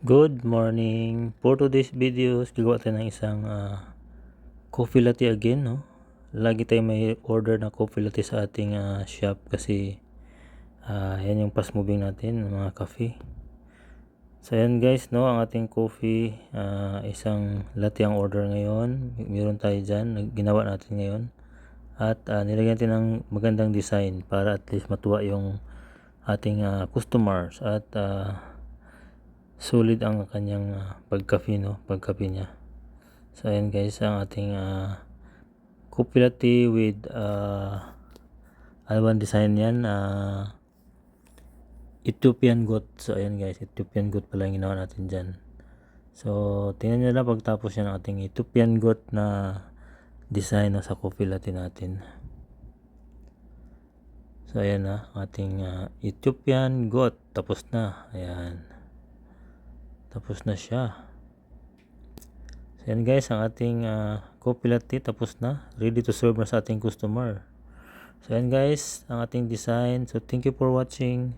Good morning! For today's videos, gagawa tayo ng isang coffee latte again, no? Lagi tayo may order na coffee latte sa ating shop kasi yan yung fast moving natin, mga coffee. So yan guys, no, ang ating coffee, isang latte ang order ngayon. Meron tayo dyan, ginawa natin ngayon. At nilagyan natin ng magandang design para at least matuwa yung ating customers at solid ang kanyang pagkape, no, pagkape niya. So ayan guys, ang ating coffee latte with alwan design yan, Ethiopian goat. So ayan guys, Ethiopian goat pala yung ginawa natin dyan. So tingnan nyo lang pagtapos yan ang ating Ethiopian goat na design sa coffee latte natin. So ayan na, ating Ethiopian goat tapos na. Ayan, tapos na siya. So yan guys, ang ating coffee latte tapos na, ready to serve na sa ating customer. So yan guys, ang ating design. So thank you for watching.